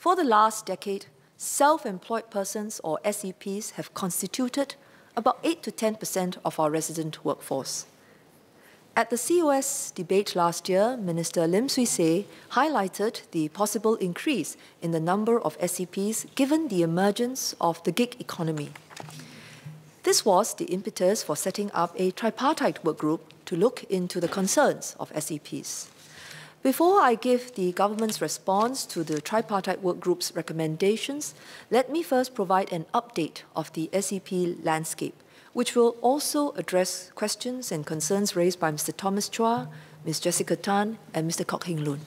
For the last decade, self-employed persons, or SEPs, have constituted about 8 to 10% of our resident workforce. At the COS debate last year, Minister Lim Swee Say highlighted the possible increase in the number of SEPs given the emergence of the gig economy. This was the impetus for setting up a tripartite work group to look into the concerns of SEPs. Before I give the government's response to the tripartite work group's recommendations, let me first provide an update of the SEP landscape, which will also address questions and concerns raised by Mr. Thomas Chua, Ms. Jessica Tan, and Mr. Kok Heng Loon.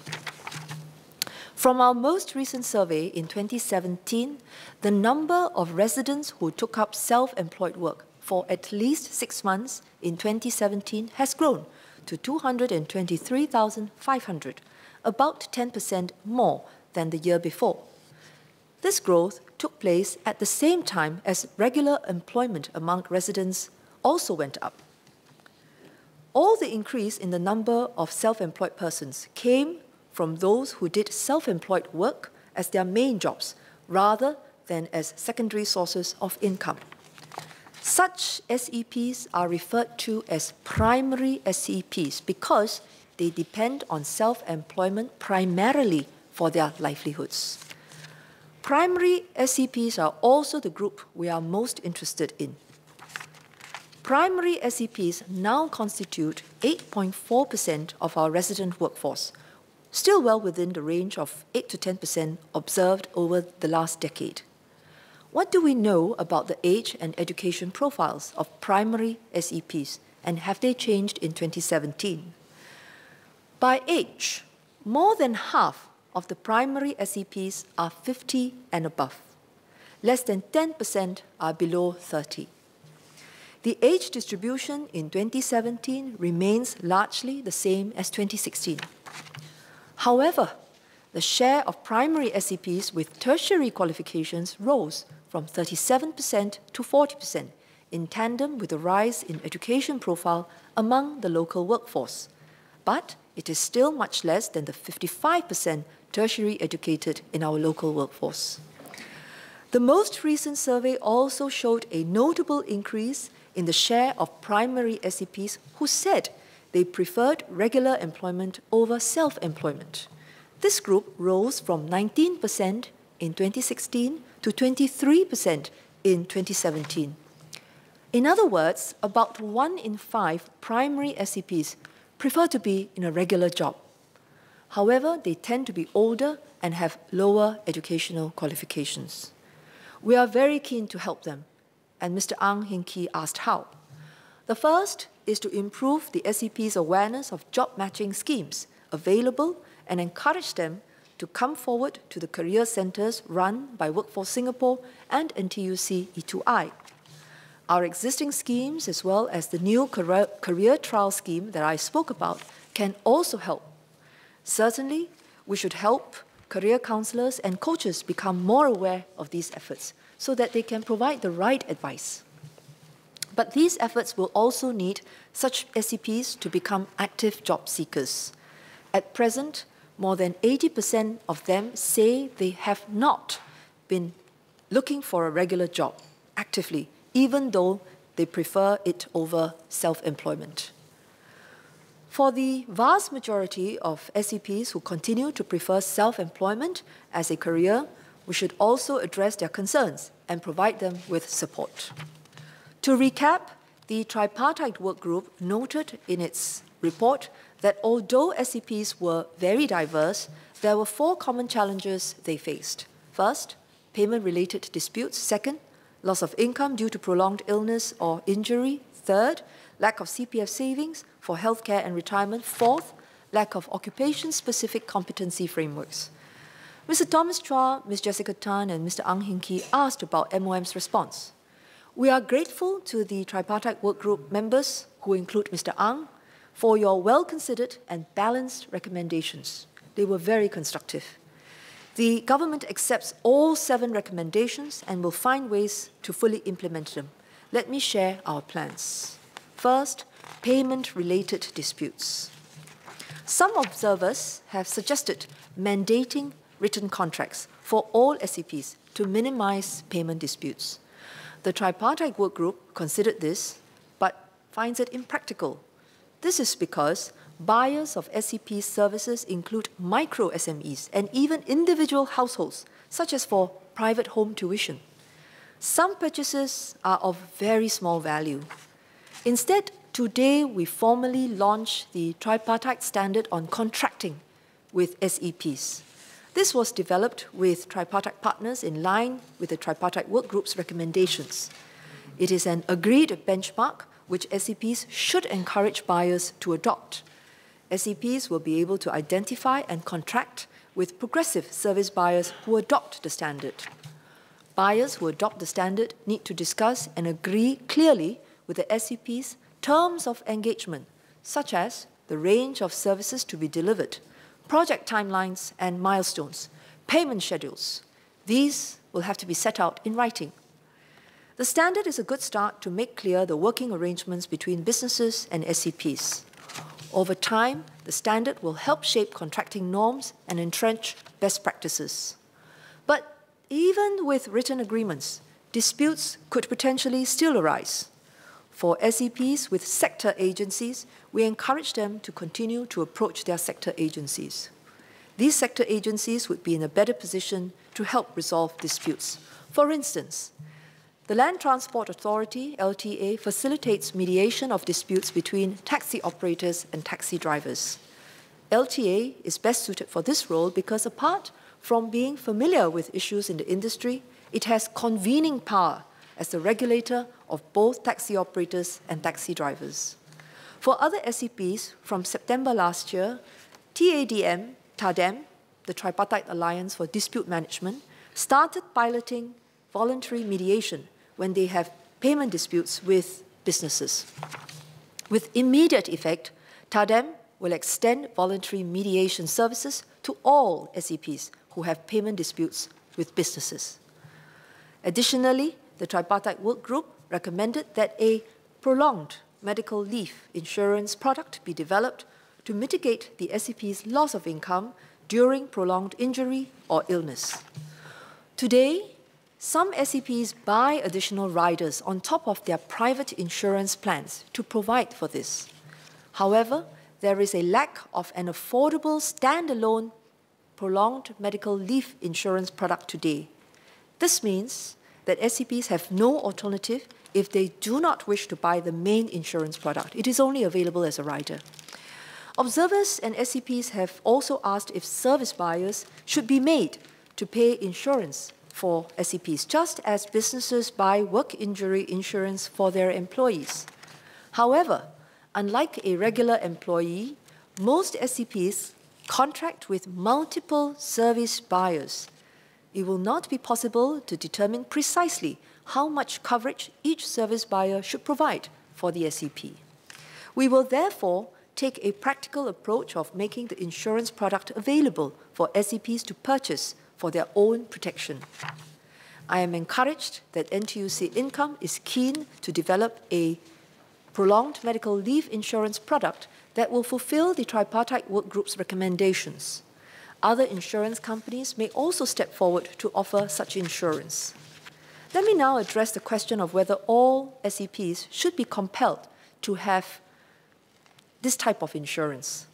From our most recent survey in 2017, the number of residents who took up self-employed work for at least 6 months in 2017 has grown to 223,500, about 10% more than the year before. This growth took place at the same time as regular employment among residents also went up. All the increase in the number of self-employed persons came from those who did self-employed work as their main jobs rather than as secondary sources of income. Such SEPs are referred to as primary SEPs because they depend on self-employment primarily for their livelihoods. Primary SEPs are also the group we are most interested in. Primary SEPs now constitute 8.4% of our resident workforce, still well within the range of 8 to 10% observed over the last decade. What do we know about the age and education profiles of primary SEPs, and have they changed in 2017? By age, more than half of the primary SEPs are 50 and above. Less than 10% are below 30. The age distribution in 2017 remains largely the same as 2016. However, the share of primary SEPs with tertiary qualifications rose from 37% to 40%, in tandem with the rise in education profile among the local workforce. But it is still much less than the 55% tertiary educated in our local workforce. The most recent survey also showed a notable increase in the share of primary SEPs who said they preferred regular employment over self-employment. This group rose from 19% in 2016 to 23% in 2017. In other words, about 1 in 5 primary SEPs prefer to be in a regular job. However, they tend to be older and have lower educational qualifications. We are very keen to help them, and Mr. Ang Hin Kee asked how. The first is to improve the SEP's awareness of job matching schemes available and encourage them to come forward to the career centres run by Workforce Singapore and NTUC E2I. Our existing schemes, as well as the new career trial scheme that I spoke about, can also help. Certainly, we should help career counsellors and coaches become more aware of these efforts so that they can provide the right advice. But these efforts will also need such SEPs to become active job seekers. At present, more than 80% of them say they have not been looking for a regular job actively, even though they prefer it over self-employment. For the vast majority of SEPs who continue to prefer self-employment as a career, we should also address their concerns and provide them with support. To recap, the tripartite work group noted in its report that although SEPs were very diverse, there were 4 common challenges they faced. First, payment-related disputes. Second, loss of income due to prolonged illness or injury. Third, lack of CPF savings for healthcare and retirement. Fourth, lack of occupation-specific competency frameworks. Mr. Thomas Chua, Ms. Jessica Tan, and Mr. Ang Hin Kee asked about MOM's response. We are grateful to the tripartite work group members, who include Mr. Ang, for your well-considered and balanced recommendations. They were very constructive. The government accepts all 7 recommendations and will find ways to fully implement them. Let me share our plans. First, payment-related disputes. Some observers have suggested mandating written contracts for all SEPs to minimize payment disputes. The tripartite work group considered this, but finds it impractical. This is because buyers of SEP services include micro SMEs and even individual households, such as for private home tuition. Some purchases are of very small value. Instead, today we formally launch the tripartite standard on contracting with SEPs. This was developed with tripartite partners in line with the tripartite work group's recommendations. It is an agreed benchmark which SEPs should encourage buyers to adopt. SEPs will be able to identify and contract with progressive service buyers who adopt the standard. Buyers who adopt the standard need to discuss and agree clearly with the SEPs terms of engagement, such as the range of services to be delivered, project timelines and milestones, payment schedules. These will have to be set out in writing. The standard is a good start to make clear the working arrangements between businesses and SEPs. Over time, the standard will help shape contracting norms and entrench best practices. But even with written agreements, disputes could potentially still arise. For SEPs with sector agencies, we encourage them to continue to approach their sector agencies. These sector agencies would be in a better position to help resolve disputes. For instance, the Land Transport Authority, LTA, facilitates mediation of disputes between taxi operators and taxi drivers. LTA is best suited for this role because apart from being familiar with issues in the industry, it has convening power as the regulator of both taxi operators and taxi drivers. For other SEPs, from September last year, TADM, the Tripartite Alliance for Dispute Management, started piloting voluntary mediation when they have payment disputes with businesses. With immediate effect, TADM will extend voluntary mediation services to all SEPs who have payment disputes with businesses. Additionally, the Tripartite Work Group recommended that a prolonged medical leave insurance product be developed to mitigate the SEP's loss of income during prolonged injury or illness. Today, some SEPs buy additional riders on top of their private insurance plans to provide for this. However, there is a lack of an affordable standalone prolonged medical leave insurance product today. This means that SEPs have no alternative if they do not wish to buy the main insurance product. It is only available as a rider. Observers and SEPs have also asked if service buyers should be made to pay insurance for SEPs, just as businesses buy work injury insurance for their employees. However, unlike a regular employee, most SEPs contract with multiple service buyers. It will not be possible to determine precisely how much coverage each service buyer should provide for the SEP. We will therefore take a practical approach of making the insurance product available for SEPs to purchase for their own protection. I am encouraged that NTUC Income is keen to develop a prolonged medical leave insurance product that will fulfill the Tripartite Work Group's recommendations. Other insurance companies may also step forward to offer such insurance. Let me now address the question of whether all SEPs should be compelled to have this type of insurance.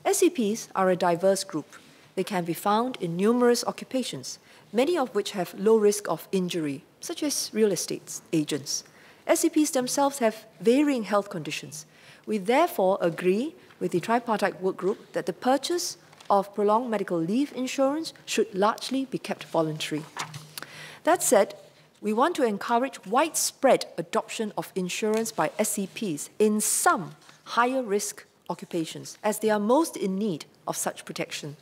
SEPs are a diverse group. They can be found in numerous occupations, many of which have low risk of injury, such as real estate agents. SEPs themselves have varying health conditions. We therefore agree with the Tripartite Work Group that the purchase of prolonged medical leave insurance should largely be kept voluntary. That said, we want to encourage widespread adoption of insurance by SEPs in some higher risk occupations, as they are most in need of such protection.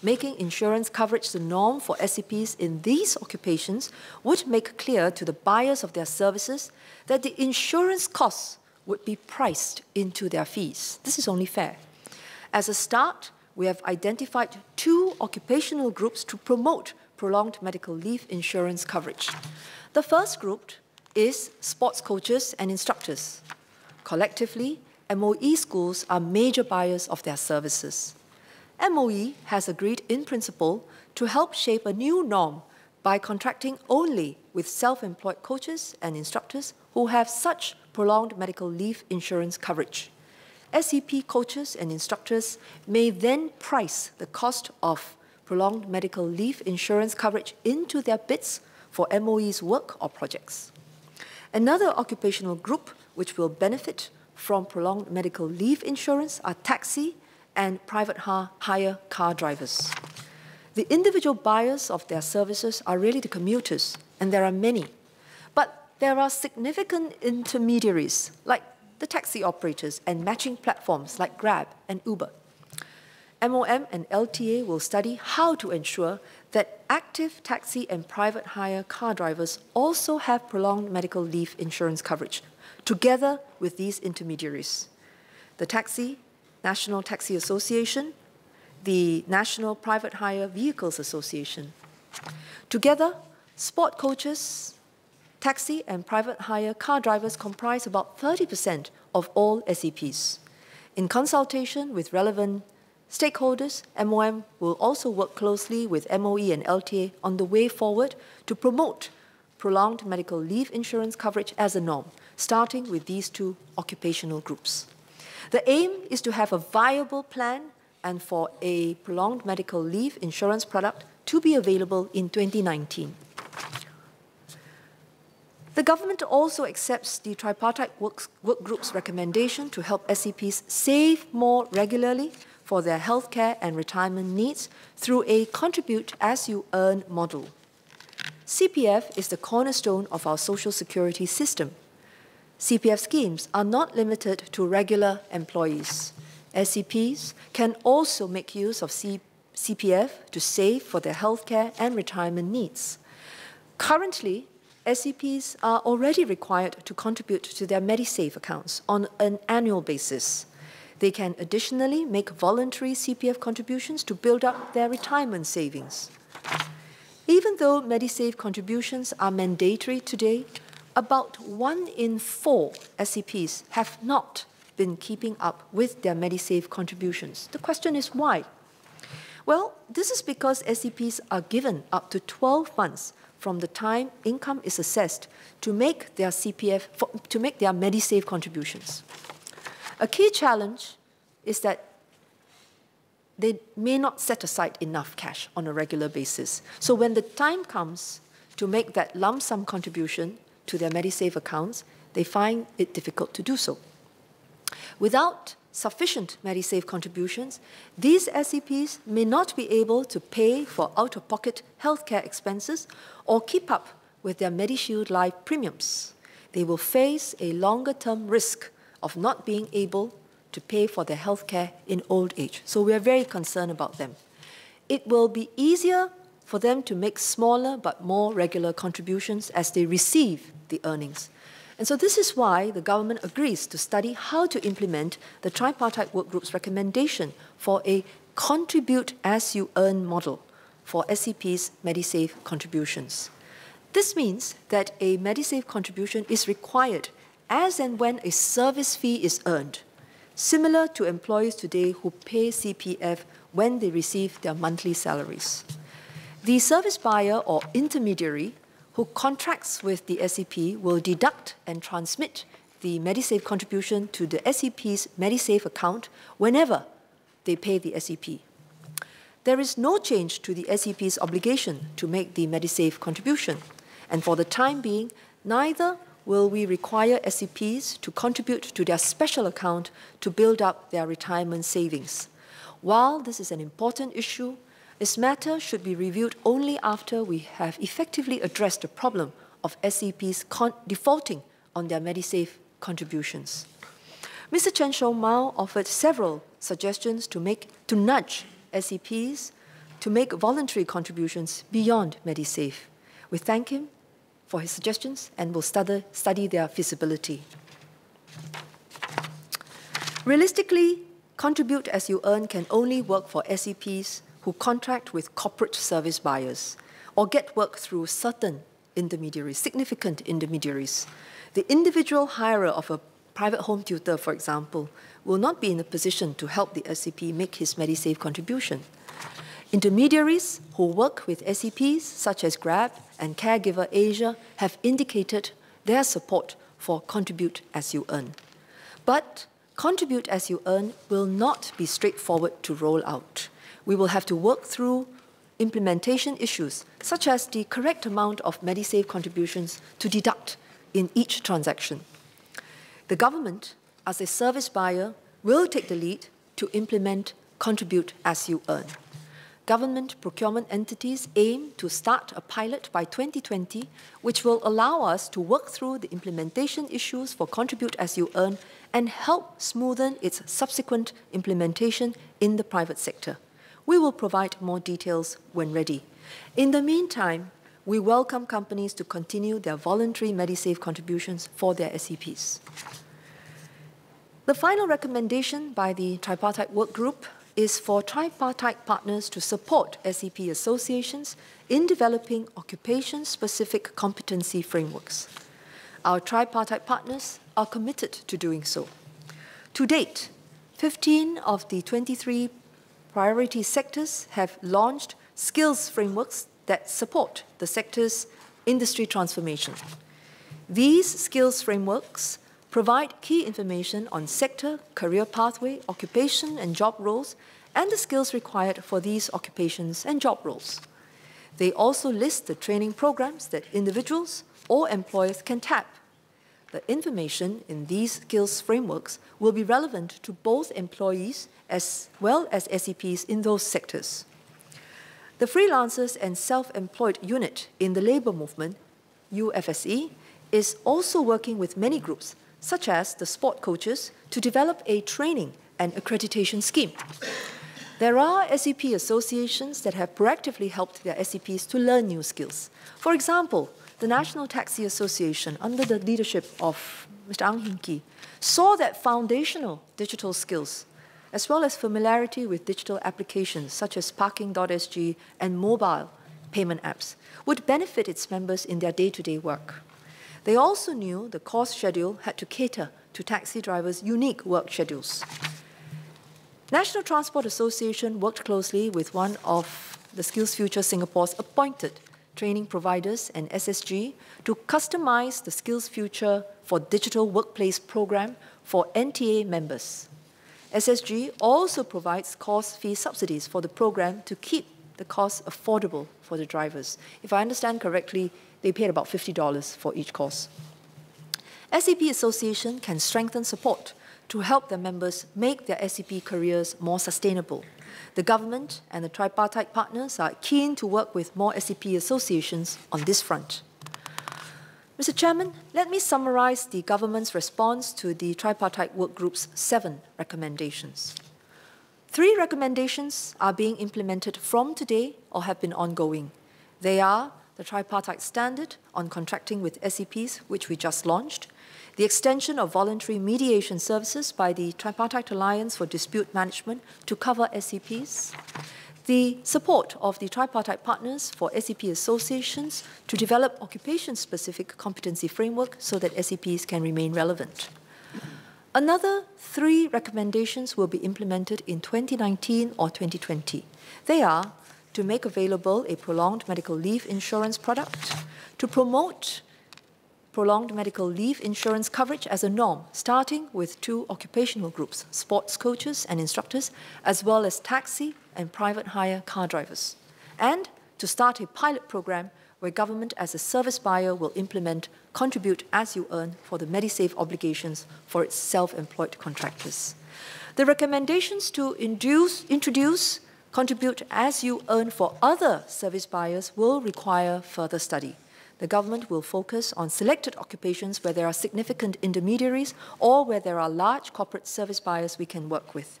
Making insurance coverage the norm for SEPs in these occupations would make clear to the buyers of their services that the insurance costs would be priced into their fees. This is only fair. As a start, we have identified 2 occupational groups to promote prolonged medical leave insurance coverage. The first group is sports coaches and instructors. Collectively, MOE schools are major buyers of their services. MOE has agreed in principle to help shape a new norm by contracting only with self-employed coaches and instructors who have such prolonged medical leave insurance coverage. SEP coaches and instructors may then price the cost of prolonged medical leave insurance coverage into their bids for MOE's work or projects. Another occupational group which will benefit from prolonged medical leave insurance are taxi and private hire car drivers. The individual buyers of their services are really the commuters, and there are many. But there are significant intermediaries like the taxi operators and matching platforms like Grab and Uber. MOM and LTA will study how to ensure that active taxi and private hire car drivers also have prolonged medical leave insurance coverage, together with these intermediaries. The National Taxi Association, the National Private Hire Vehicles Association. Together, sport coaches, taxi and private hire car drivers comprise about 30% of all SEPs. In consultation with relevant stakeholders, MOM will also work closely with MOE and LTA on the way forward to promote prolonged medical leave insurance coverage as a norm, starting with these two occupational groups. The aim is to have a viable plan and for a prolonged medical leave insurance product to be available in 2019. The government also accepts the tripartite work group's recommendation to help SEPs save more regularly for their healthcare and retirement needs through a contribute-as-you-earn model. CPF is the cornerstone of our social security system. CPF schemes are not limited to regular employees. SEPs can also make use of CPF to save for their healthcare and retirement needs. Currently, SEPs are already required to contribute to their MediSave accounts on an annual basis. They can additionally make voluntary CPF contributions to build up their retirement savings. Even though MediSave contributions are mandatory today, about 1 in 4 SEPs have not been keeping up with their MediSave contributions. The question is why? Well, this is because SEPs are given up to 12 months from the time income is assessed to make their MediSave contributions. A key challenge is that they may not set aside enough cash on a regular basis. So when the time comes to make that lump sum contribution to their MediSave accounts, they find it difficult to do so. Without sufficient MediSave contributions, these SEPs may not be able to pay for out-of-pocket healthcare expenses or keep up with their MediShield Life premiums. They will face a longer-term risk of not being able to pay for their healthcare in old age. So we are very concerned about them. It will be easier for them to make smaller but more regular contributions as they receive the earnings. And so this is why the government agrees to study how to implement the tripartite work group's recommendation for a contribute-as-you-earn model for SEP's MediSave contributions. This means that a MediSave contribution is required as and when a service fee is earned, similar to employees today who pay CPF when they receive their monthly salaries. The service buyer or intermediary who contracts with the SEP will deduct and transmit the MediSave contribution to the SEP's MediSave account whenever they pay the SEP. There is no change to the SEP's obligation to make the MediSave contribution, and for the time being, neither will we require SEPs to contribute to their special account to build up their retirement savings. While this is an important issue, this matter should be reviewed only after we have effectively addressed the problem of SEPs defaulting on their MediSave contributions. Mr. Chen Shou-Mao offered several suggestions to nudge SEPs to make voluntary contributions beyond MediSave. We thank him for his suggestions and will study their feasibility. Realistically, contribute as you earn can only work for SEPs who contract with corporate service buyers or get work through certain intermediaries, significant intermediaries. The individual hirer of a private home tutor, for example, will not be in a position to help the SEP make his MediSave contribution. Intermediaries who work with SEPs, such as Grab and Caregiver Asia, have indicated their support for Contribute As You Earn. But Contribute As You Earn will not be straightforward to roll out. We will have to work through implementation issues, such as the correct amount of MediSave contributions to deduct in each transaction. The government, as a service buyer, will take the lead to implement Contribute As You Earn. Government procurement entities aim to start a pilot by 2020, which will allow us to work through the implementation issues for Contribute As You Earn and help smoothen its subsequent implementation in the private sector. We will provide more details when ready. In the meantime, we welcome companies to continue their voluntary MediSave contributions for their SEPs. The final recommendation by the Tripartite Work Group is for tripartite partners to support SEP associations in developing occupation-specific competency frameworks. Our tripartite partners are committed to doing so. To date, 15 of the 23 priority sectors have launched skills frameworks that support the sector's industry transformation. These skills frameworks provide key information on sector, career pathway, occupation and job roles, and the skills required for these occupations and job roles. They also list the training programs that individuals or employers can tap. The information in these skills frameworks will be relevant to both employees as well as SEPs in those sectors. The Freelancers and Self-Employed Unit in the Labour Movement, UFSE, is also working with many groups, such as the sport coaches, to develop a training and accreditation scheme. There are SEP associations that have proactively helped their SEPs to learn new skills. For example, the National Taxi Association, under the leadership of Mr. Ang Hin Kee, saw that foundational digital skills, as well as familiarity with digital applications such as parking.sg and mobile payment apps, would benefit its members in their day-to-day work. They also knew the course schedule had to cater to taxi drivers' unique work schedules. National Transport Association worked closely with one of the Skills Future Singapore's appointed training providers and SSG to customize the Skills Future for Digital Workplace program for NTA members. SSG also provides course fee subsidies for the program to keep the cost affordable for the drivers. If I understand correctly, they paid about $50 for each course. SEP Association can strengthen support to help their members make their SEP careers more sustainable. The government and the tripartite partners are keen to work with more SEP associations on this front. Mr. Chairman, let me summarize the government's response to the Tripartite Work Group's 7 recommendations. 3 recommendations are being implemented from today or have been ongoing. They are the Tripartite Standard on Contracting with SEPs, which we just launched, the extension of voluntary mediation services by the Tripartite Alliance for Dispute Management to cover SEPs, the support of the tripartite partners for SEP associations to develop occupation-specific competency framework so that SEPs can remain relevant. Another 3 recommendations will be implemented in 2019 or 2020. They are to make available a prolonged medical leave insurance product, to promote prolonged medical leave insurance coverage as a norm, starting with 2 occupational groups, sports coaches and instructors, as well as taxi and private hire car drivers, and to start a pilot program where government as a service buyer will implement Contribute As You Earn for the MediSave obligations for its self-employed contractors. The recommendations to introduce Contribute As You Earn for other service buyers will require further study. The government will focus on selected occupations where there are significant intermediaries or where there are large corporate service buyers we can work with.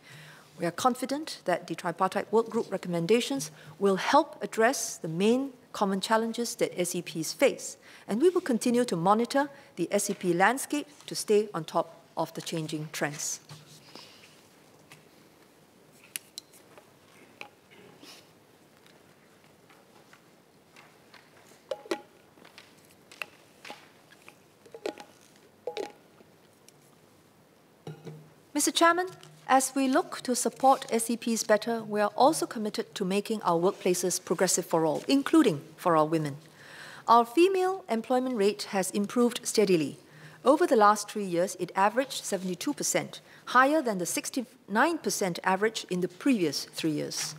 We are confident that the Tripartite Work Group recommendations will help address the main common challenges that SEPs face, and we will continue to monitor the SEP landscape to stay on top of the changing trends. Mr. Mr. Chairman, as we look to support SEPs better, we are also committed to making our workplaces progressive for all, including for our women. Our female employment rate has improved steadily. Over the last 3 years, it averaged 72%, higher than the 69% average in the previous 3 years.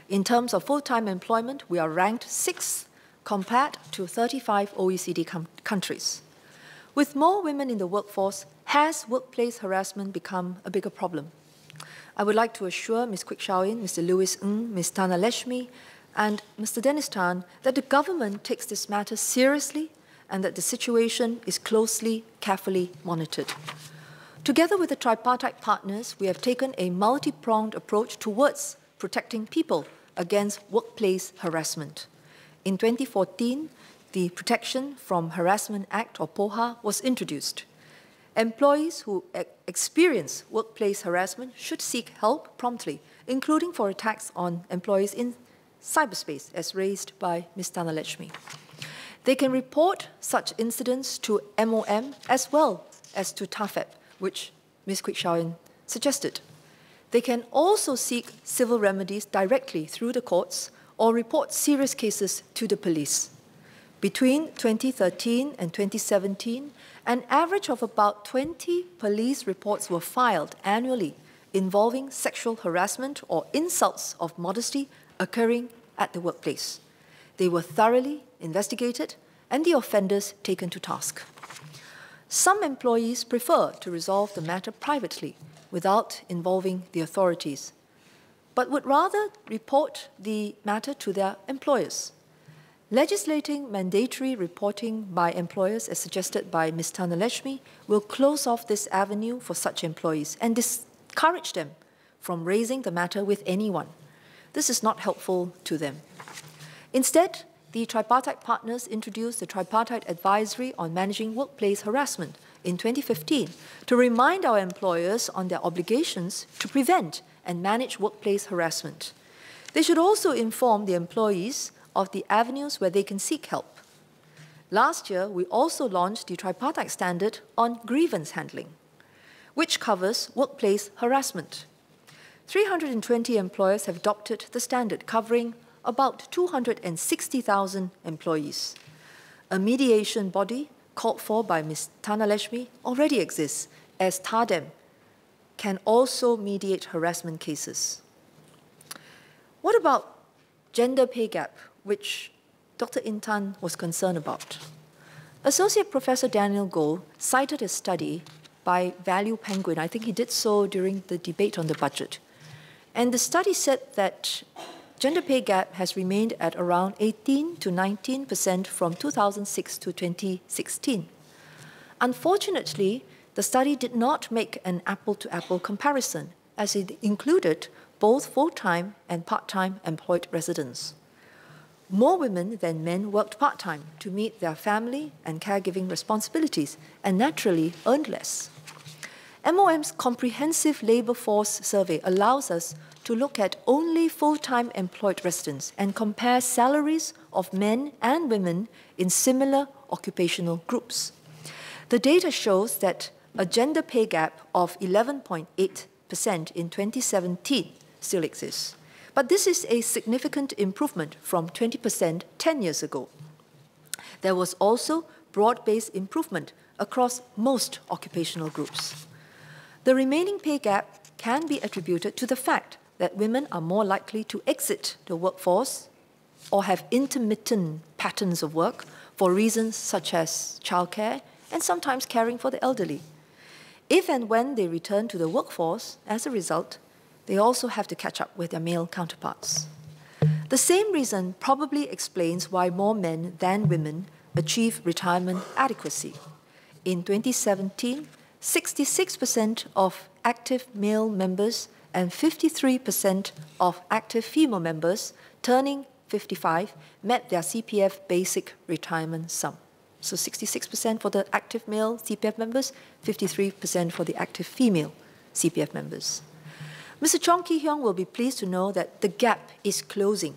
In terms of full-time employment, we are ranked 6th compared to 35 OECD countries. With more women in the workforce, has workplace harassment become a bigger problem? I would like to assure Ms. Kwek Shao-in, Mr. Louis Ng, Ms. Thanalashmi, and Mr. Dennis Tan that the government takes this matter seriously and that the situation is closely, carefully monitored. Together with the tripartite partners, we have taken a multi-pronged approach towards protecting people against workplace harassment. In 2014, the Protection from Harassment Act, or POHA, was introduced. Employees who experience workplace harassment should seek help promptly, including for attacks on employees in cyberspace, as raised by Ms. Thanalashmi. They can report such incidents to MOM as well as to TAFEP, which Ms. Kwek Shao-in suggested. They can also seek civil remedies directly through the courts or report serious cases to the police. Between 2013 and 2017, an average of about 20 police reports were filed annually involving sexual harassment or insults of modesty occurring at the workplace. They were thoroughly investigated and the offenders taken to task. Some employees prefer to resolve the matter privately without involving the authorities, but would rather report the matter to their employers. Legislating mandatory reporting by employers, as suggested by Ms. Thanalashmi, will close off this avenue for such employees and discourage them from raising the matter with anyone. This is not helpful to them. Instead, the tripartite partners introduced the Tripartite Advisory on Managing Workplace Harassment in 2015 to remind our employers on their obligations to prevent and manage workplace harassment. They should also inform the employees of the avenues where they can seek help. Last year, we also launched the Tripartite Standard on Grievance Handling, which covers workplace harassment. 320 employers have adopted the standard, covering about 260,000 employees. A mediation body called for by Ms. Thanalashmi already exists, as TADEM can also mediate harassment cases. What about gender pay gap, which Dr. Intan was concerned about? Associate Professor Daniel Goh cited a study by Value Penguin. I think he did so during the debate on the budget. And the study said that gender pay gap has remained at around 18 to 19% from 2006 to 2016. Unfortunately, the study did not make an apple-to-apple comparison, as it included both full-time and part-time employed residents. More women than men worked part-time to meet their family and caregiving responsibilities and naturally earned less. MOM's comprehensive labour force survey allows us to look at only full-time employed residents and compare salaries of men and women in similar occupational groups. The data shows that a gender pay gap of 11.8% in 2017 still exists. But this is a significant improvement from 20% 10 years ago. There was also broad-based improvement across most occupational groups. The remaining pay gap can be attributed to the fact that women are more likely to exit the workforce or have intermittent patterns of work for reasons such as childcare and sometimes caring for the elderly. If and when they return to the workforce, as a result, they also have to catch up with their male counterparts. The same reason probably explains why more men than women achieve retirement adequacy. In 2017, 66% of active male members and 53% of active female members turning 55 met their CPF basic retirement sum. So 66% for the active male CPF members, 53% for the active female CPF members. Mr. Chong Ki-hyung will be pleased to know that the gap is closing.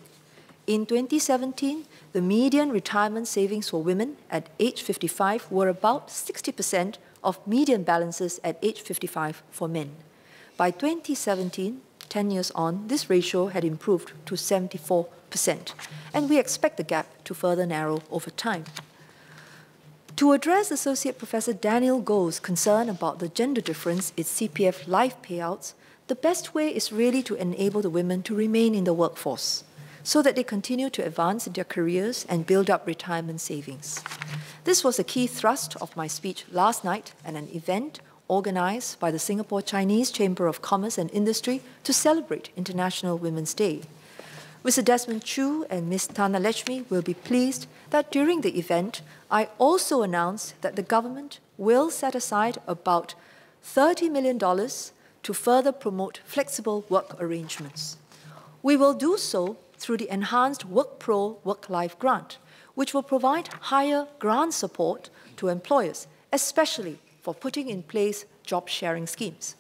In 2017, the median retirement savings for women at age 55 were about 60% of median balances at age 55 for men. By 2017, 10 years on, this ratio had improved to 74%, and we expect the gap to further narrow over time. To address Associate Professor Daniel Goh's concern about the gender difference in CPF life payouts, the best way is really to enable the women to remain in the workforce so that they continue to advance in their careers and build up retirement savings. This was a key thrust of my speech last night at an event organized by the Singapore Chinese Chamber of Commerce and Industry to celebrate International Women's Day. Mr. Desmond Chu and Ms. Tana Lechmi will be pleased that during the event, I also announced that the government will set aside about $30 million to further promote flexible work arrangements. We will do so through the enhanced WorkPro Work-Life Grant, which will provide higher grant support to employers, especially for putting in place job-sharing schemes.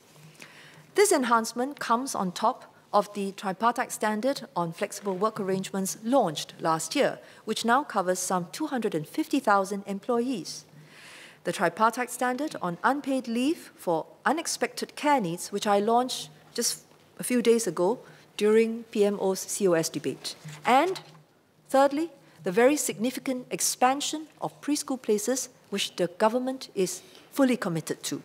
This enhancement comes on top of the tripartite standard on flexible work arrangements launched last year, which now covers some 250,000 employees. The tripartite standard on unpaid leave for unexpected care needs, which I launched just a few days ago during PMO's COS debate. And thirdly, the very significant expansion of preschool places, which the government is fully committed to.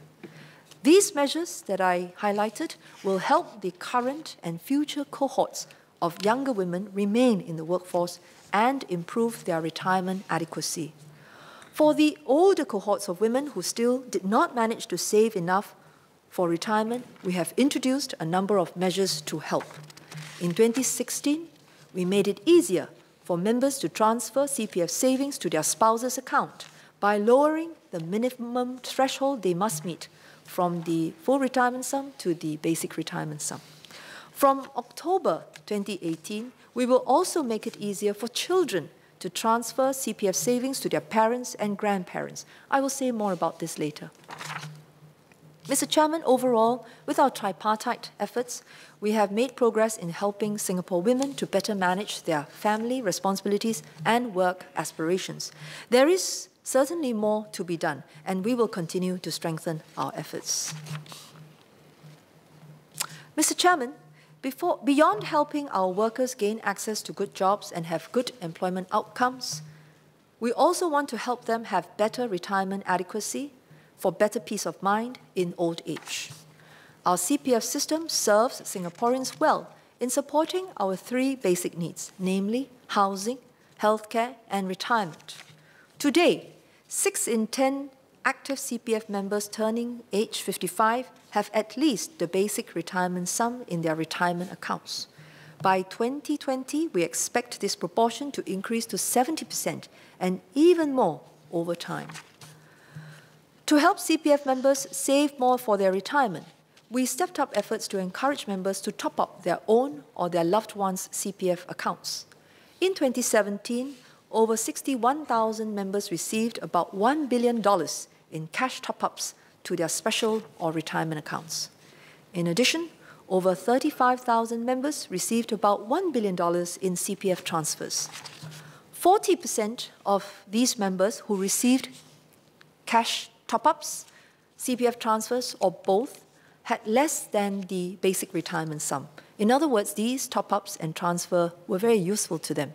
These measures that I highlighted will help the current and future cohorts of younger women remain in the workforce and improve their retirement adequacy. For the older cohorts of women who still did not manage to save enough for retirement, we have introduced a number of measures to help. In 2016, we made it easier for members to transfer CPF savings to their spouse's account by lowering the minimum threshold they must meet from the full retirement sum to the basic retirement sum. From October 2018, we will also make it easier for children to transfer CPF savings to their parents and grandparents. I will say more about this later. Mr. Chairman, overall, with our tripartite efforts, we have made progress in helping Singapore women to better manage their family responsibilities and work aspirations. There is certainly more to be done, and we will continue to strengthen our efforts. Mr. Chairman, beyond helping our workers gain access to good jobs and have good employment outcomes, we also want to help them have better retirement adequacy for better peace of mind in old age. Our CPF system serves Singaporeans well in supporting our three basic needs, namely housing, healthcare, and retirement. Today, 6 in 10 active CPF members turning age 55 have at least the basic retirement sum in their retirement accounts. By 2020, we expect this proportion to increase to 70% and even more over time. To help CPF members save more for their retirement, we stepped up efforts to encourage members to top up their own or their loved ones' CPF accounts. In 2017, over 61,000 members received about $1 billion in cash top-ups to their special or retirement accounts. In addition, over 35,000 members received about $1 billion in CPF transfers. 40% of these members who received cash top-ups, CPF transfers, or both, had less than the basic retirement sum. In other words, these top-ups and transfer were very useful to them.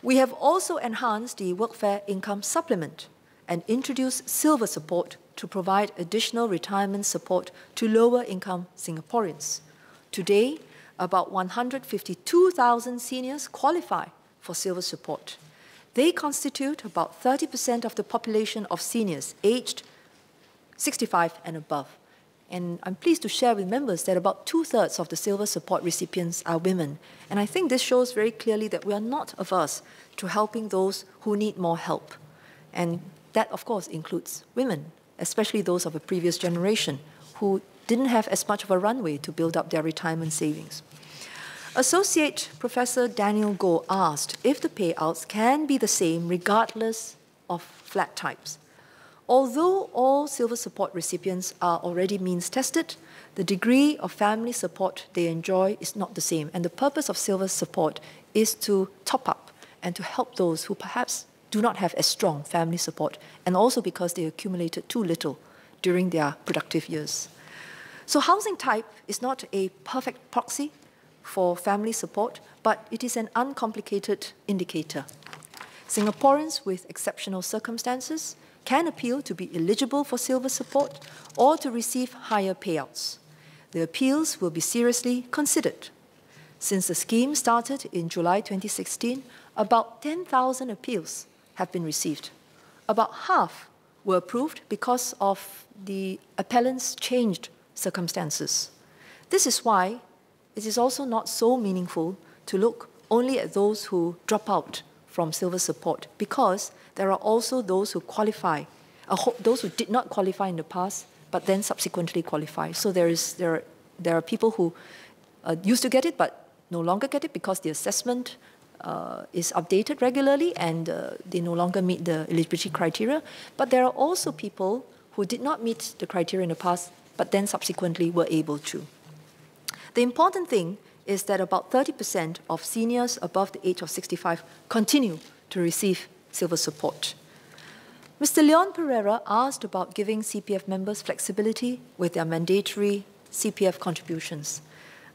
We have also enhanced the Workfare Income Supplement and introduced Silver Support to provide additional retirement support to lower-income Singaporeans. Today, about 152,000 seniors qualify for Silver Support. They constitute about 30% of the population of seniors aged 65 and above. And I'm pleased to share with members that about 2/3 of the Silver Support recipients are women. And I think this shows very clearly that we are not averse to helping those who need more help. And that, of course, includes women, especially those of a previous generation who didn't have as much of a runway to build up their retirement savings. Associate Professor Daniel Goh asked if the payouts can be the same regardless of flat types. Although all Silver Support recipients are already means tested, the degree of family support they enjoy is not the same. And the purpose of Silver Support is to top up and to help those who perhaps do not have as strong family support, and also because they accumulated too little during their productive years. So housing type is not a perfect proxy for family support, but it is an uncomplicated indicator. Singaporeans with exceptional circumstances can appeal to be eligible for silver support or to receive higher payouts. The appeals will be seriously considered. Since the scheme started in July 2016, about 10,000 appeals have been received. About half were approved because of the appellant's changed circumstances. This is why it is also not so meaningful to look only at those who drop out from silver support, because there are also those who qualify, those who did not qualify in the past, but then subsequently qualify. So there are people who used to get it, but no longer get it because the assessment is updated regularly and they no longer meet the eligibility criteria. But there are also people who did not meet the criteria in the past, but then subsequently were able to. The important thing is that about 30% of seniors above the age of 65 continue to receive silver support. Mr. Leon Pereira asked about giving CPF members flexibility with their mandatory CPF contributions.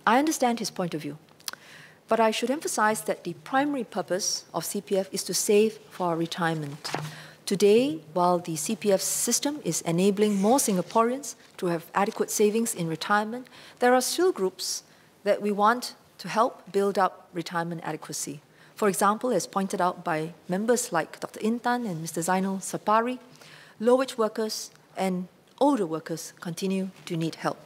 I understand his point of view, but I should emphasize that the primary purpose of CPF is to save for our retirement. Today, while the CPF system is enabling more Singaporeans to have adequate savings in retirement, there are still groups that we want to help build up retirement adequacy. For example, as pointed out by members like Dr. Intan and Mr. Zainal Sapari, low-wage workers and older workers continue to need help.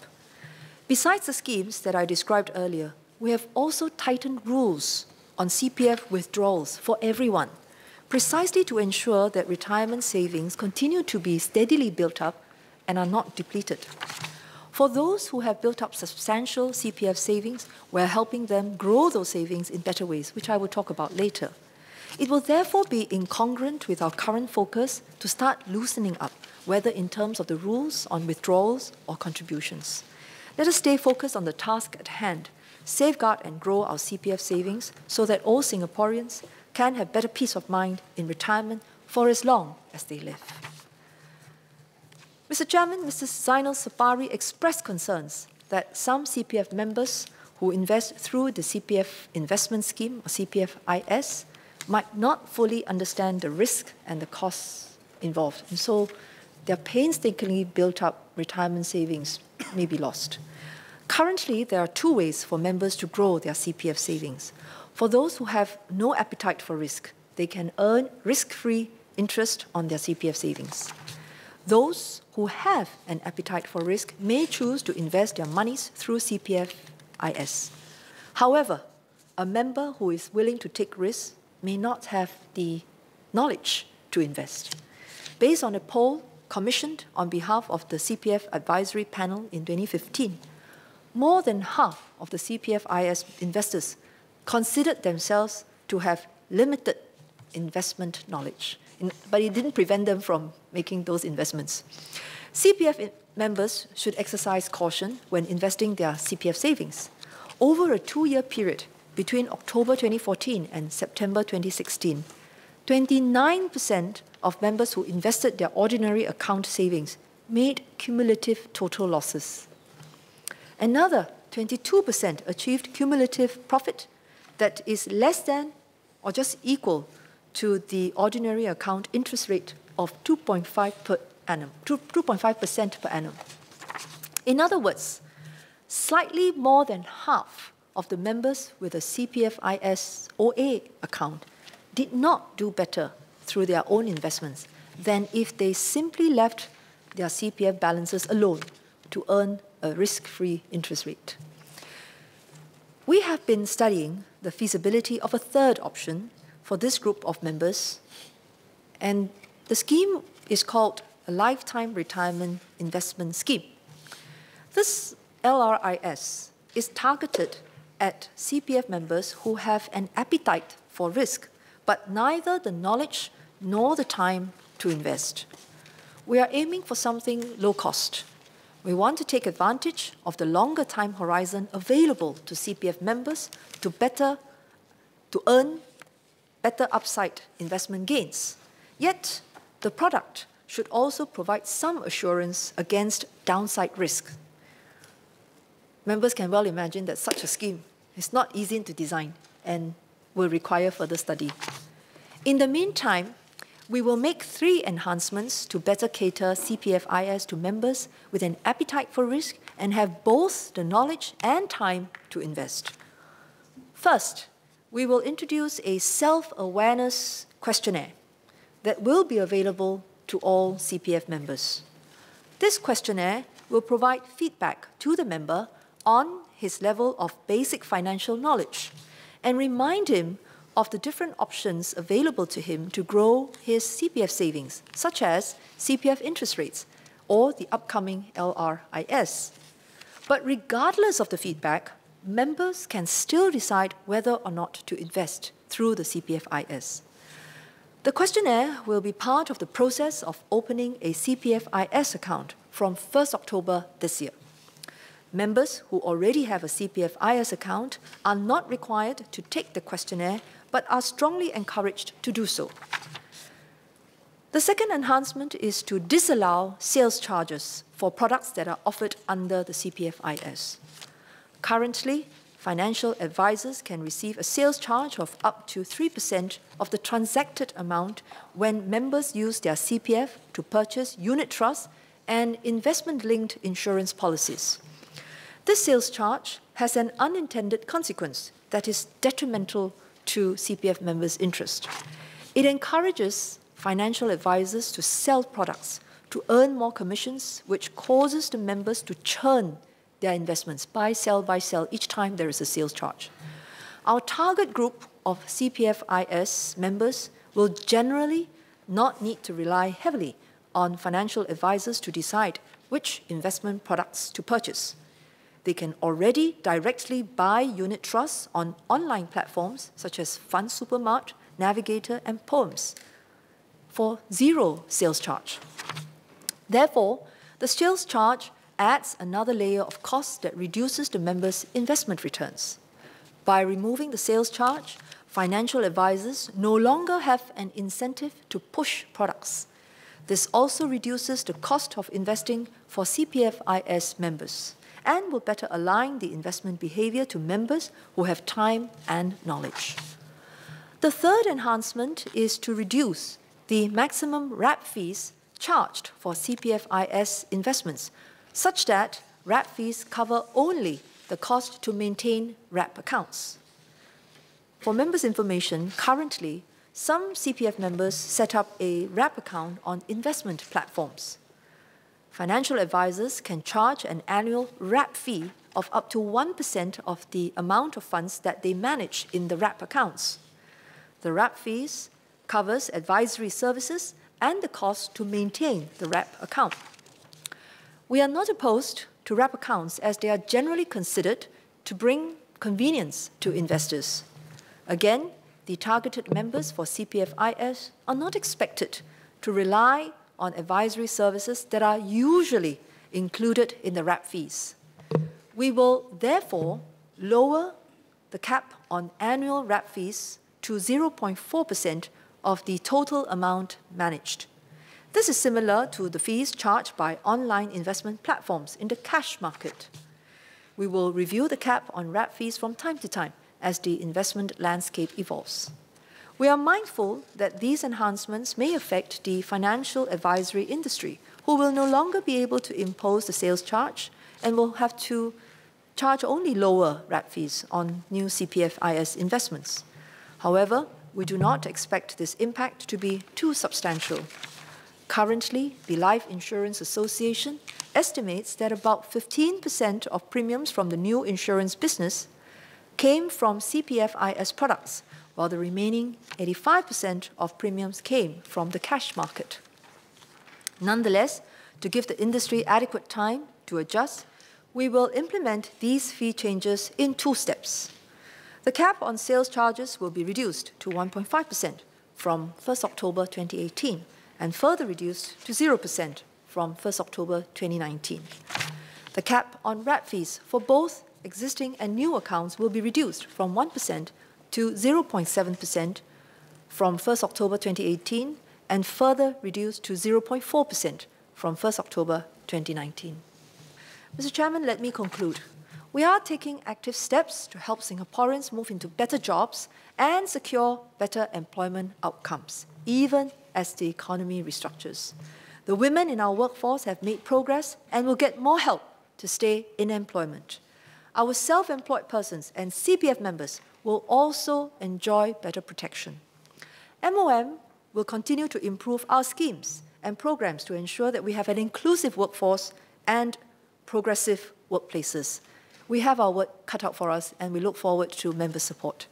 Besides the schemes that I described earlier, we have also tightened rules on CPF withdrawals for everyone, precisely to ensure that retirement savings continue to be steadily built up and are not depleted. For those who have built up substantial CPF savings, we're helping them grow those savings in better ways, which I will talk about later. It will therefore be incongruent with our current focus to start loosening up, whether in terms of the rules on withdrawals or contributions. Let us stay focused on the task at hand, safeguard and grow our CPF savings so that all Singaporeans can have better peace of mind in retirement for as long as they live. Mr. Chairman, Mr. Zainal Sapari expressed concerns that some CPF members who invest through the CPF investment scheme, or CPF-IS, might not fully understand the risk and the costs involved. And so their painstakingly built up retirement savings may be lost. Currently, there are two ways for members to grow their CPF savings. For those who have no appetite for risk, they can earn risk-free interest on their CPF savings. Those who have an appetite for risk may choose to invest their monies through CPF-IS. However, a member who is willing to take risks may not have the knowledge to invest. Based on a poll commissioned on behalf of the CPF Advisory Panel in 2015, more than half of the CPF-IS investors considered themselves to have limited investment knowledge, but it didn't prevent them from making those investments. CPF members should exercise caution when investing their CPF savings. Over a 2-year period between October 2014 and September 2016, 29% of members who invested their ordinary account savings made cumulative total losses. Another 22% achieved cumulative profit that is less than or just equal to the ordinary account interest rate of 2.5% per annum. In other words, slightly more than half of the members with a CPF-IS OA account did not do better through their own investments than if they simply left their CPF balances alone to earn a risk-free interest rate. We have been studying the feasibility of a third option for this group of members, and the scheme is called a Lifetime Retirement Investment Scheme. This LRIS is targeted at CPF members who have an appetite for risk, but neither the knowledge nor the time to invest. We are aiming for something low cost. We want to take advantage of the longer time horizon available to CPF members to earn better upside investment gains. Yet, the product should also provide some assurance against downside risk. Members can well imagine that such a scheme is not easy to design and will require further study. In the meantime, we will make 3 enhancements to better cater CPFIS to members with an appetite for risk and have both the knowledge and time to invest. First, we will introduce a self-awareness questionnaire that will be available to all CPF members. This questionnaire will provide feedback to the member on his level of basic financial knowledge and remind him of the different options available to him to grow his CPF savings, such as CPF interest rates or the upcoming LRIS. But regardless of the feedback, members can still decide whether or not to invest through the CPFIS. The questionnaire will be part of the process of opening a CPFIS account from 1st October this year. Members who already have a CPFIS account are not required to take the questionnaire, but are strongly encouraged to do so. The second enhancement is to disallow sales charges for products that are offered under the CPFIS. Currently, financial advisors can receive a sales charge of up to 3% of the transacted amount when members use their CPF to purchase unit trusts and investment-linked insurance policies. This sales charge has an unintended consequence that is detrimental to CPF members' interest. It encourages financial advisors to sell products to earn more commissions, which causes the members to churn their investments, buy, sell, each time there is a sales charge. Our target group of CPFIS members will generally not need to rely heavily on financial advisors to decide which investment products to purchase. They can already directly buy unit trusts on online platforms such as Fund Supermart, Navigator, and Poems for 0 sales charge. Therefore, the sales charge adds another layer of cost that reduces the members' investment returns. By removing the sales charge, financial advisors no longer have an incentive to push products. This also reduces the cost of investing for CPFIS members and will better align the investment behavior to members who have time and knowledge. The third enhancement is to reduce the maximum wrap fees charged for CPFIS investments, such that wrap fees cover only the cost to maintain wrap accounts. For members' information, currently, some CPF members set up a wrap account on investment platforms. Financial advisors can charge an annual wrap fee of up to 1% of the amount of funds that they manage in the wrap accounts. The wrap fees covers advisory services and the cost to maintain the wrap account. We are not opposed to wrap accounts as they are generally considered to bring convenience to investors. Again, the targeted members for CPFIS are not expected to rely on advisory services that are usually included in the wrap fees. We will therefore lower the cap on annual wrap fees to 0.4% of the total amount managed. This is similar to the fees charged by online investment platforms in the cash market. We will review the cap on wrap fees from time to time as the investment landscape evolves. We are mindful that these enhancements may affect the financial advisory industry, who will no longer be able to impose the sales charge and will have to charge only lower wrap fees on new CPFIS investments. However, we do not expect this impact to be too substantial. Currently, the Life Insurance Association estimates that about 15% of premiums from the new insurance business came from CPFIS products, while the remaining 85% of premiums came from the cash market. Nonetheless, to give the industry adequate time to adjust, we will implement these fee changes in 2 steps. The cap on sales charges will be reduced to 1.5% from 1st October 2018 and further reduced to 0% from 1st October 2019. The cap on wrap fees for both existing and new accounts will be reduced from 1% to 0.7% from 1st October 2018 and further reduced to 0.4% from 1st October 2019. Mr. Chairman, let me conclude. We are taking active steps to help Singaporeans move into better jobs and secure better employment outcomes, even as the economy restructures. The women in our workforce have made progress and will get more help to stay in employment. Our self-employed persons and CPF members will also enjoy better protection. MOM will continue to improve our schemes and programs to ensure that we have an inclusive workforce and progressive workplaces. We have our work cut out for us, and we look forward to member support.